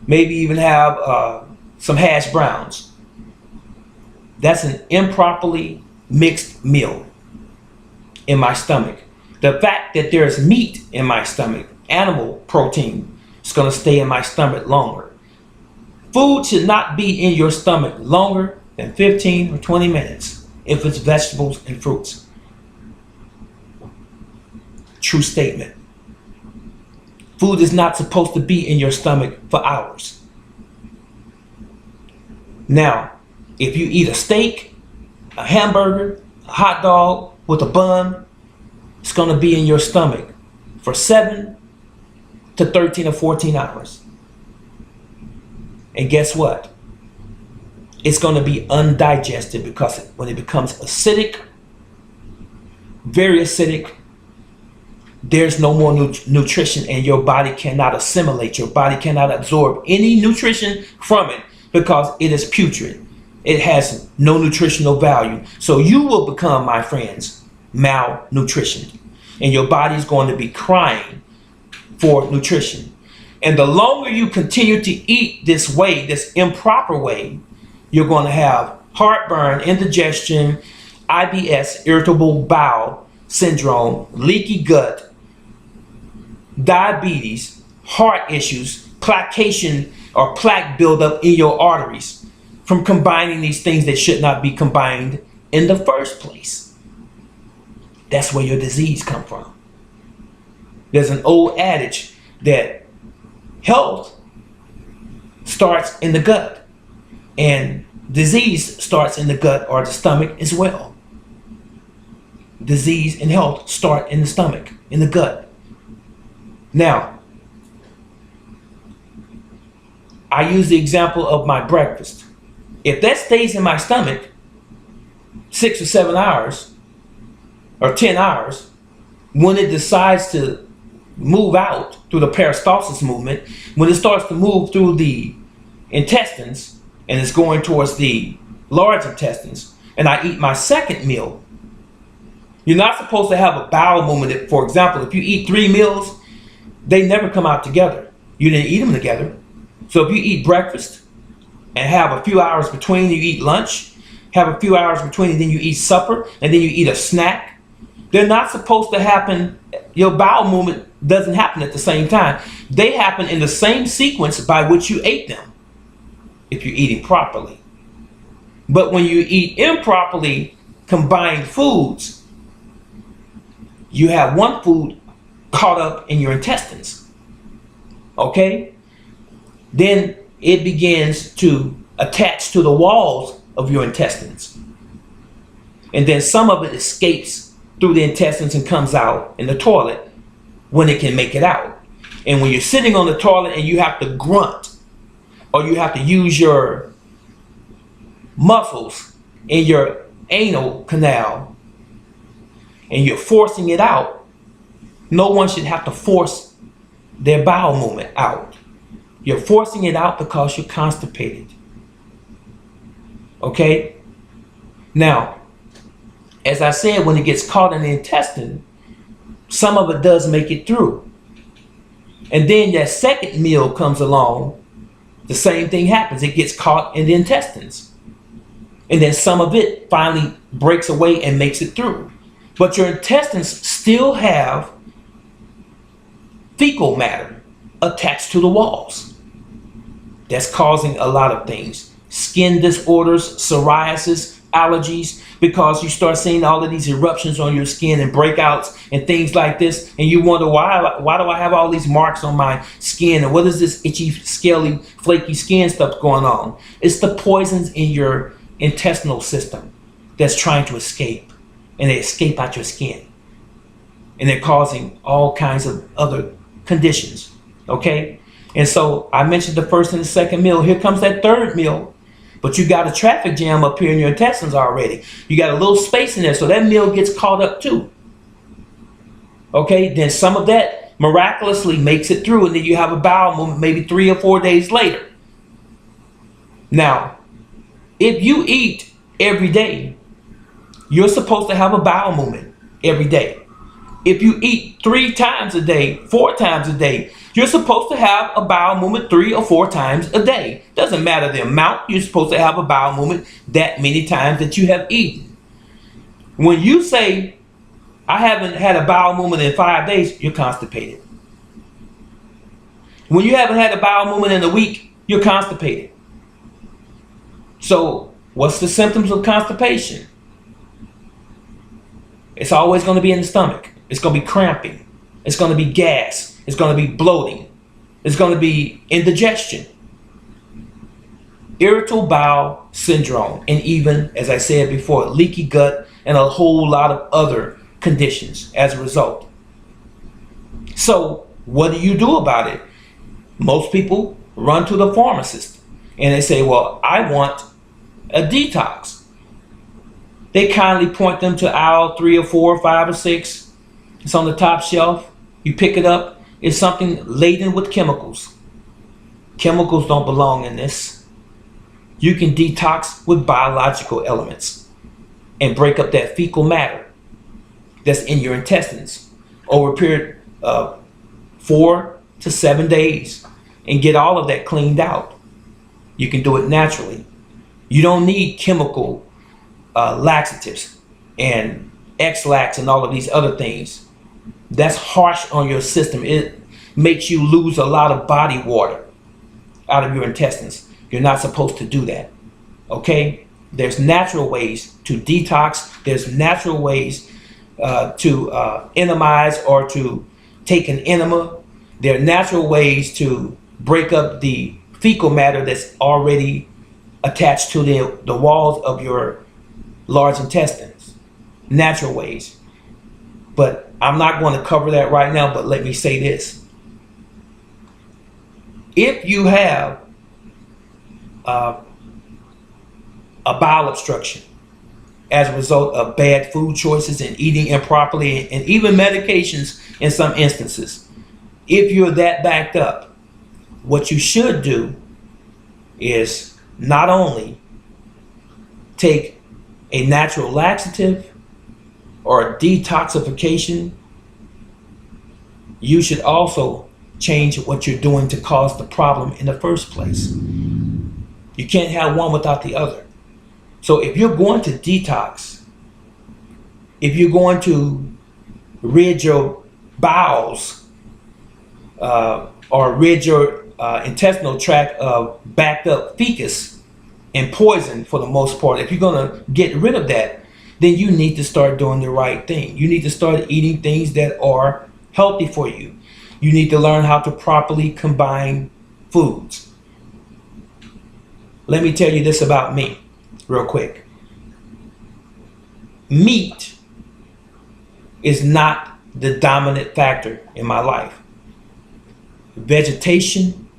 maybe even have some hash browns, that's an improperly mixed meal in my stomach. The fact that there's meat in my stomach, animal protein, is going to stay in my stomach longer. Food should not be in your stomach longer than 15 or 20 minutes if it's vegetables and fruits. True statement. Food is not supposed to be in your stomach for hours. Now, if you eat a steak, a hamburger, a hot dog with a bun, it's going to be in your stomach for 7 to 13 or 14 hours. And guess what? It's going to be undigested, because when it becomes acidic, very acidic, there's no more nutrition, and your body cannot assimilate. Your body cannot absorb any nutrition from it because it is putrid. It has no nutritional value. So you will become, my friends, malnutrition. And your body is going to be crying for nutrition. And the longer you continue to eat this way, this improper way, you're going to have heartburn, indigestion, IBS, irritable bowel syndrome, leaky gut, diabetes, heart issues, placation or plaque buildup in your arteries from combining these things that should not be combined in the first place. That's where your disease comes from. There's an old adage that health starts in the gut and disease starts in the gut or the stomach as well. Disease and health start in the stomach, in the gut. Now, I use the example of my breakfast. If that stays in my stomach 6 or 7 hours or 10 hours, when it decides to move out through the peristalsis movement, when it starts to move through the intestines and it's going towards the large intestines, and I eat my second meal, you're not supposed to have a bowel movement. For example, if you eat 3 meals, they never come out together. You didn't eat them together. So if you eat breakfast and have a few hours between, you eat lunch, have a few hours between, and then you eat supper, and then you eat a snack, they're not supposed to happen. Your bowel movement doesn't happen at the same time. They happen in the same sequence by which you ate them, if you're eating properly. But when you eat improperly combined foods, you have one food caught up in your intestines. Okay? Then it begins to attach to the walls of your intestines. And then some of it escapes through the intestines and comes out in the toilet when it can make it out. And when you're sitting on the toilet and you have to grunt, or you have to use your muscles in your anal canal and you're forcing it out, no one should have to force their bowel movement out. You're forcing it out because you're constipated. Okay? Now, as I said, when it gets caught in the intestine, some of it does make it through. And then that second meal comes along, the same thing happens. It gets caught in the intestines. And then some of it finally breaks away and makes it through. But your intestines still have fecal matter attached to the walls. That's causing a lot of things. Skin disorders, psoriasis, allergies, because you start seeing all of these eruptions on your skin and breakouts and things like this, and you wonder, why do I have all these marks on my skin, and what is this itchy, scaly, flaky skin stuff going on? It's the poisons in your intestinal system that's trying to escape, and they escape out your skin, and they're causing all kinds of other conditions. Okay? And so I mentioned the first and the second meal. Here comes that third meal. But you got a traffic jam up here in your intestines already. You got a little space in there, so that meal gets caught up too. Okay, then some of that miraculously makes it through, and then you have a bowel movement maybe 3 or 4 days later. Now, if you eat every day, you're supposed to have a bowel movement every day. If you eat 3 times a day, 4 times a day, you're supposed to have a bowel movement 3 or 4 times a day. Doesn't matter the amount, you're supposed to have a bowel movement that many times that you have eaten. When you say, I haven't had a bowel movement in 5 days, you're constipated. When you haven't had a bowel movement in a week, you're constipated. So, what's the symptoms of constipation? It's always going to be in the stomach. It's going to be cramping. It's going to be gas. It's going to be bloating. It's going to be indigestion. Irritable bowel syndrome, and even, as I said before, leaky gut, and a whole lot of other conditions as a result. So, what do you do about it? Most people run to the pharmacist and they say, well, I want a detox. They kindly point them to aisle 3 or 4 or 5 or 6. It's on the top shelf. You pick it up. It's something laden with chemicals. Chemicals don't belong in this. You can detox with biological elements and break up that fecal matter that's in your intestines over a period of 4 to 7 days and get all of that cleaned out. You can do it naturally. You don't need chemical laxatives and X-Lax and all of these other things. That's harsh on your system. It makes you lose a lot of body water out of your intestines. You're not supposed to do that. Okay? There's natural ways to detox. There's natural ways to enemize or to take an enema. There are natural ways to break up the fecal matter that's already attached to the walls of your large intestines. Natural ways. But I'm not going to cover that right now, but let me say this. If you have a bowel obstruction as a result of bad food choices and eating improperly and even medications in some instances, if you're that backed up, what you should do is not only take a natural laxative or a detoxification, you should also change what you're doing to cause the problem in the first place. You can't have one without the other. So if you're going to detox, if you're going to rid your bowels or rid your intestinal tract of backed up fecus and poison for the most part, if you're going to get rid of that, then you need to start doing the right thing. You need to start eating things that are healthy for you. You need to learn how to properly combine foods. Let me tell you this about me real quick. Meat is not the dominant factor in my life. Vegetation,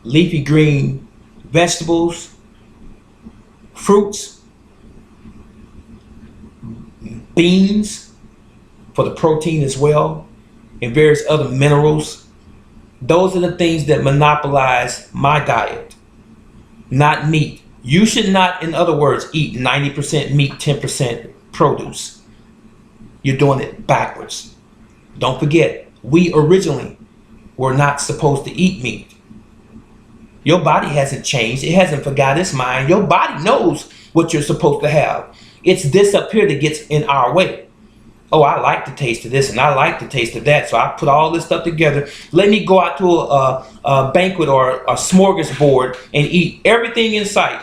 leafy green vegetables, fruits, beans for the protein as well, and various other minerals. Those are the things that monopolize my diet, not meat. You should not, in other words, eat 90% meat, 10% produce. You're doing it backwards. Don't forget, we originally were not supposed to eat meat. Your body hasn't changed. It hasn't forgot its mind. Your body knows what you're supposed to have. It's this up here that gets in our way. Oh, I like the taste of this and I like the taste of that, so I put all this stuff together. Let me go out to a banquet or a smorgasbord and eat everything in sight.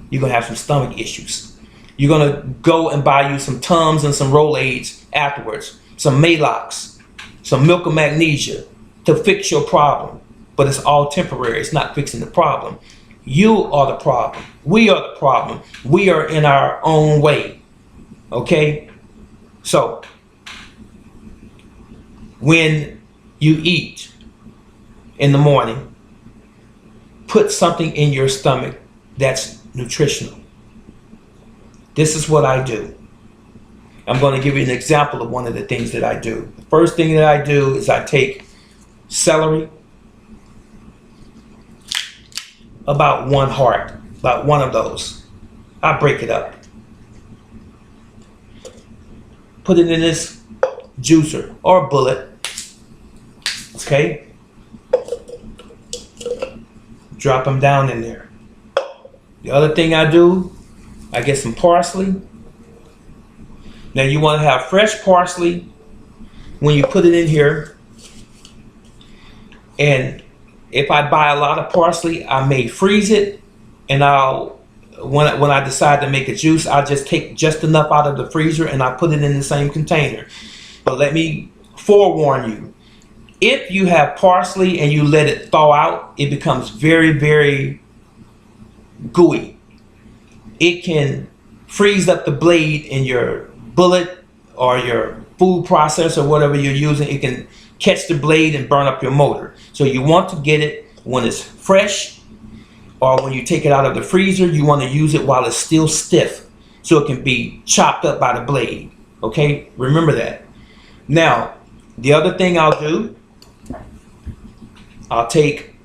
You're going to have some stomach issues. You're going to go and buy you some Tums and some Rolaids afterwards, some Malox, some milk of magnesia to fix your problem. But it's all temporary. It's not fixing the problem. You are the problem. We are the problem. We are in our own way. Okay? So, when you eat in the morning, put something in your stomach that's nutritional. This is what I do. I'm going to give you an example of one of the things that I do. The first thing that I do is I take celery, about one heart, about one of those. I break it up. Put it in this juicer or bullet. Okay? Drop them down in there. The other thing I do, I get some parsley. Now you want to have fresh parsley when you put it in here. And if I buy a lot of parsley, I may freeze it, and when I decide to make a juice, I'll just take just enough out of the freezer and I put it in the same container. But let me forewarn you, if you have parsley and you let it thaw out, it becomes very, very gooey. It can freeze up the blade in your bullet or your food processor or whatever you're using. It can catch the blade and burn up your motor. So you want to get it when it's fresh, or when you take it out of the freezer, you want to use it while it's still stiff so it can be chopped up by the blade. Okay, remember that. Now, the other thing I'll do, I'll take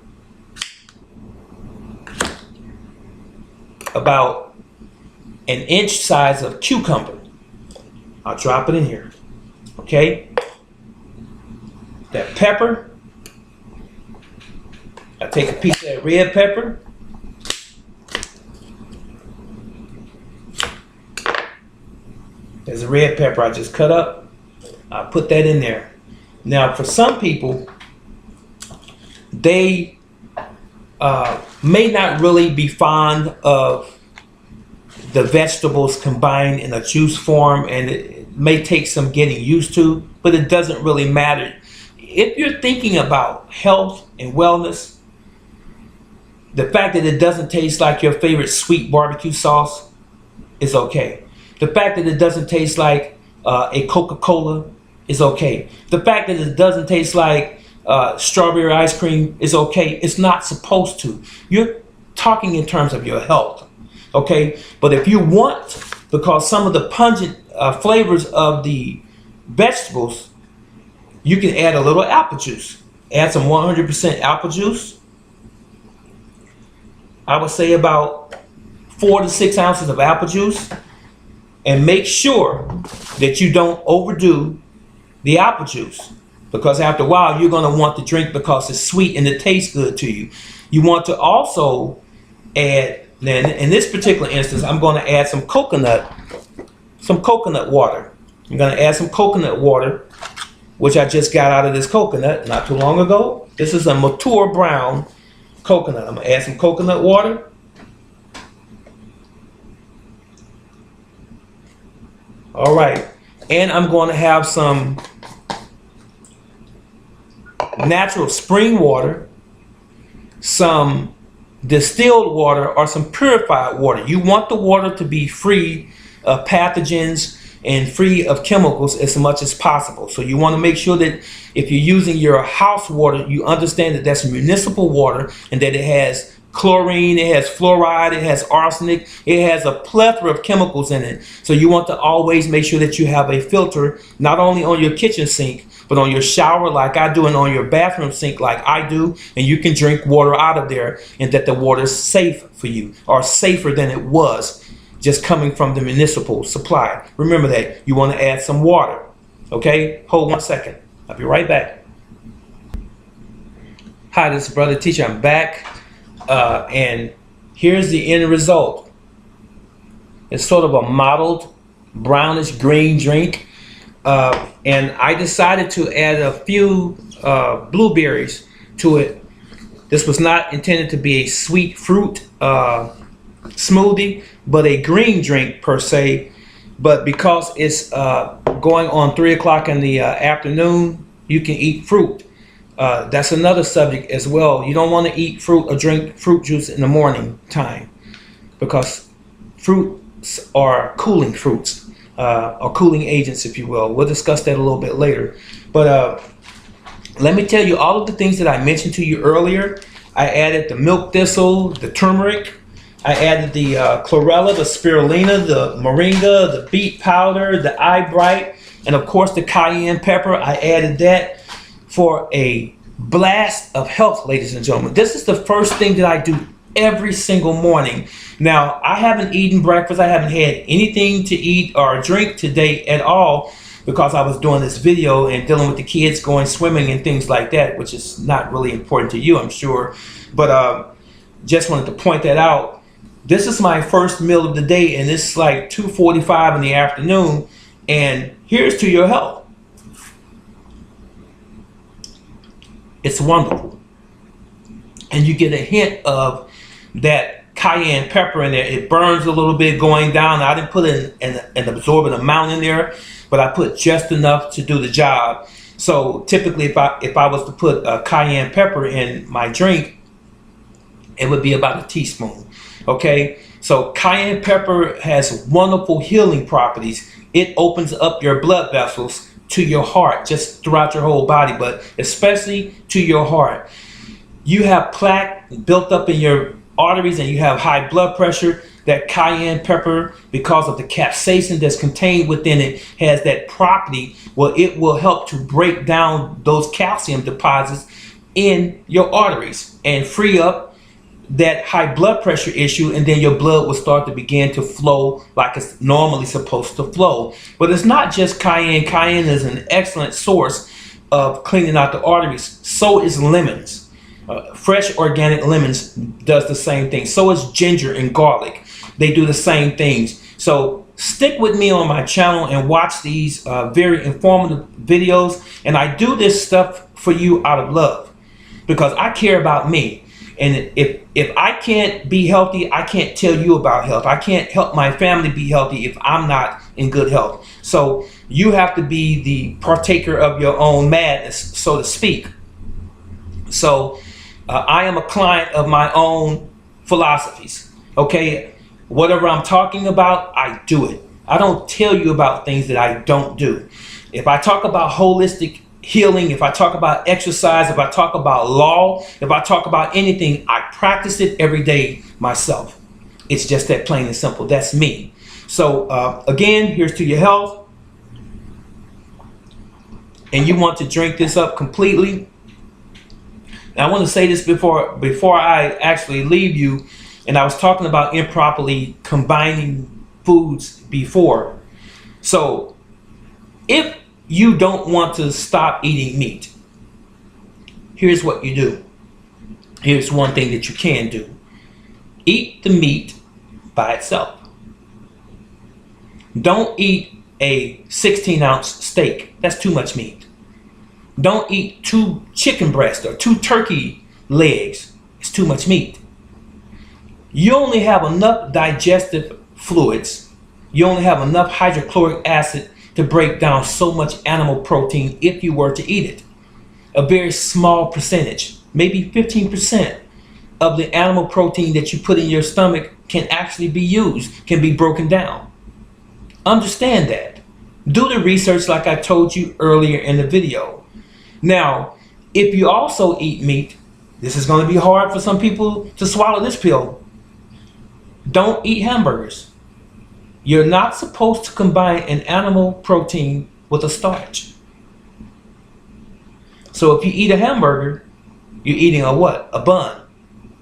about an inch size of cucumber. I'll drop it in here. Okay, that pepper, I take a piece of that red pepper, There's a red pepper I just cut up. I put that in there. Now, for some people, they may not really be fond of the vegetables combined in a juice form, and it may take some getting used to, but it doesn't really matter. If you're thinking about health and wellness, the fact that it doesn't taste like your favorite sweet barbecue sauce is okay. The fact that it doesn't taste like a Coca-Cola is okay. The fact that it doesn't taste like strawberry ice cream is okay. It's not supposed to. You're talking in terms of your health, okay? But if you want, because some of the pungent flavors of the vegetables, you can add a little apple juice. Add some 100% apple juice. I would say about 4 to 6 ounces of apple juice. And make sure that you don't overdo the apple juice, because after a while you're going to want the drink because it's sweet and it tastes good to you. You want to also add, then in this particular instance, I'm going to add some coconut water. I'm going to add some coconut water, which I just got out of this coconut not too long ago. This is a mature brown coconut. I'm going to add some coconut water. All right, and I'm going to have some natural spring water, some distilled water, or some purified water. You want the water to be free of pathogens and free of chemicals as much as possible. So you want to make sure that if you're using your house water, you understand that that's municipal water and that it has chlorine, it has fluoride, it has arsenic, it has a plethora of chemicals in it. So you want to always make sure that you have a filter, not only on your kitchen sink, but on your shower like I do, and on your bathroom sink like I do, and you can drink water out of there, and that the water is safe for you, or safer than it was just coming from the municipal supply. Remember that. You want to add some water. Okay? Hold 1 second. I'll be right back. Hi, this is Brother Teacher. I'm back. And here's the end result. It's sort of a mottled brownish green drink, and I decided to add a few blueberries to it. This was not intended to be a sweet fruit smoothie, but a green drink per se. But because it's going on 3 o'clock in the afternoon, you can eat fruit. That's another subject as well. You don't want to eat fruit or drink fruit juice in the morning time, because fruits are cooling fruits, or cooling agents, if you will. We'll discuss that a little bit later. But let me tell you, all of the things that I mentioned to you earlier, I added the milk thistle, the turmeric, I added the chlorella, the spirulina, the moringa, the beet powder, the eyebright, and of course the cayenne pepper. I added that for a blast of health, ladies and gentlemen. This is the first thing that I do every single morning. Now, I haven't eaten breakfast. I haven't had anything to eat or drink today at all, because I was doing this video and dealing with the kids going swimming and things like that, which is not really important to you, I'm sure. But just wanted to point that out. This is my first meal of the day, and it's like 2:45 in the afternoon, and here's to your health. It's wonderful. And you get a hint of that cayenne pepper in there. It burns a little bit going down. I didn't put an absorbent amount in there, but I put just enough to do the job. So typically if I was to put cayenne pepper in my drink, it would be about a teaspoon. Okay, so cayenne pepper has wonderful healing properties. It opens up your blood vessels to your heart, just throughout your whole body, but especially to your heart. You have plaque built up in your arteries and you have high blood pressure. That cayenne pepper, because of the capsaicin that's contained within it, has that property where it will help to break down those calcium deposits in your arteries and free up that high blood pressure issue, and then your blood will start to begin to flow like it's normally supposed to flow. But it's not just cayenne. Cayenne is an excellent source of cleaning out the arteries. So is lemons. Fresh organic lemons does the same thing. So is ginger and garlic. They do the same things. So stick with me on my channel and watch these very informative videos. And I do this stuff for you out of love, because I care about me. And if I can't be healthy, I can't tell you about health. I can't help my family be healthy if I'm not in good health. So you have to be the partaker of your own madness, so to speak. So I am a client of my own philosophies. Okay, whatever I'm talking about, I do it. I don't tell you about things that I don't do. If I talk about holistic healing, if I talk about exercise, if I talk about law, if I talk about anything, I practice it every day myself. It's just that plain and simple. That's me. So again, here's to your health. And you want to drink this up completely. And I want to say this before I actually leave you. And I was talking about improperly combining foods before. So if you don't want to stop eating meat, here's what you do. Here's one thing that you can do. Eat the meat by itself. Don't eat a 16-ounce steak. That's too much meat. Don't eat 2 chicken breasts or 2 turkey legs. It's too much meat. You only have enough digestive fluids. You only have enough hydrochloric acid to break down so much animal protein if you were to eat it. A very small percentage, maybe 15% of the animal protein that you put in your stomach can actually be used, can be broken down. Understand that. Do the research like I told you earlier in the video. Now, if you also eat meat, this is going to be hard for some people to swallow this pill. Don't eat hamburgers. You're not supposed to combine an animal protein with a starch. So if you eat a hamburger, you're eating a what? A bun.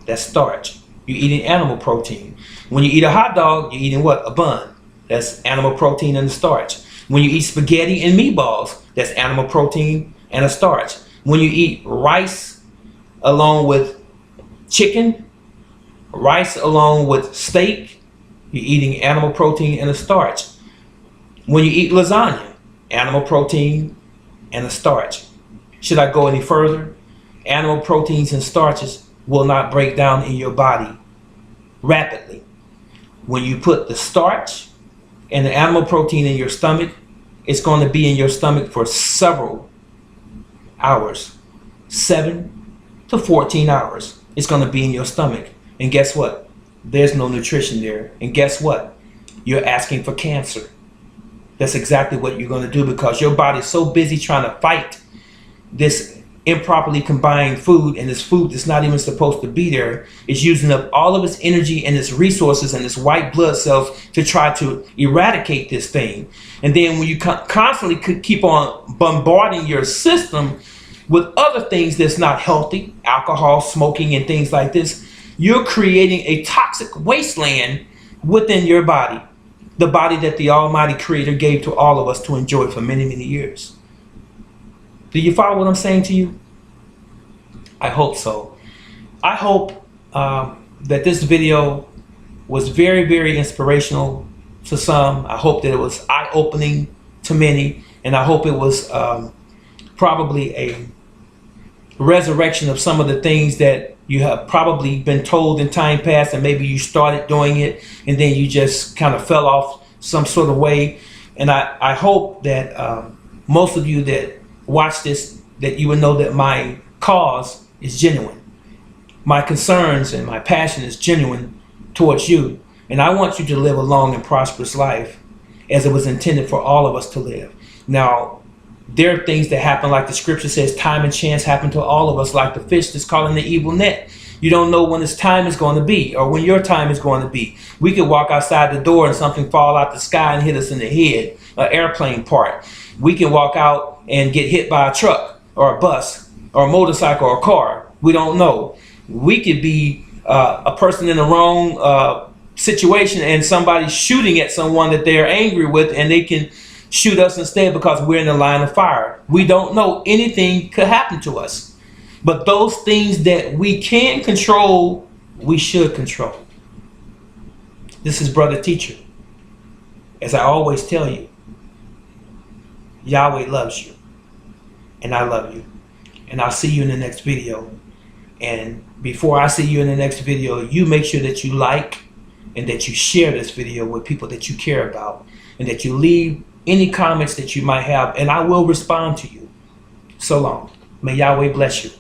That's starch. You're eating animal protein. When you eat a hot dog, you're eating what? A bun. That's animal protein and a starch. When you eat spaghetti and meatballs, that's animal protein and a starch. When you eat rice along with chicken, rice along with steak, you're eating animal protein and a starch. When you eat lasagna, animal protein and a starch. Should I go any further? Animal proteins and starches will not break down in your body rapidly. When you put the starch and the animal protein in your stomach, it's going to be in your stomach for several hours. 7 to 14 hours. It's going to be in your stomach. And guess what? There's no nutrition there. And guess what? You're asking for cancer. That's exactly what you're going to do, because your body's so busy trying to fight this improperly combined food, and this food that's not even supposed to be there. It's using up all of its energy and its resources and its white blood cells to try to eradicate this thing. And then when you constantly could keep on bombarding your system with other things that's not healthy, alcohol, smoking, and things like this, you're creating a toxic wasteland within your body, the body that the Almighty Creator gave to all of us to enjoy for many, many years. Do you follow what I'm saying to you? I hope so. I hope that this video was very, very inspirational to some. I hope that it was eye-opening to many, and I hope it was probably a resurrection of some of the things that you have probably been told in time past, and maybe you started doing it and then you just kind of fell off some sort of way. And I hope that most of you that watch this, that you will know that my cause is genuine. My concerns and my passion is genuine towards you. And I want you to live a long and prosperous life as it was intended for all of us to live. Now, there are things that happen, like the scripture says, time and chance happen to all of us, like the fish that's caught in the evil net. You don't know when this time is going to be, or when your time is going to be. We could walk outside the door and something fall out the sky and hit us in the head, an airplane part. We can walk out and get hit by a truck or a bus or a motorcycle or a car. We don't know. We could be a person in the wrong situation, and somebody's shooting at someone that they're angry with, and they can shoot us instead because we're in the line of fire. We don't know. Anything could happen to us. But those things that we can control, we should control. This is Brother Teacher. As I always tell you, Yahweh loves you, and I love you. And I'll see you in the next video. And before I see you in the next video, you make sure that you like and that you share this video with people that you care about, and that you leave any comments that you might have, and I will respond to you. So long. May Yahweh bless you.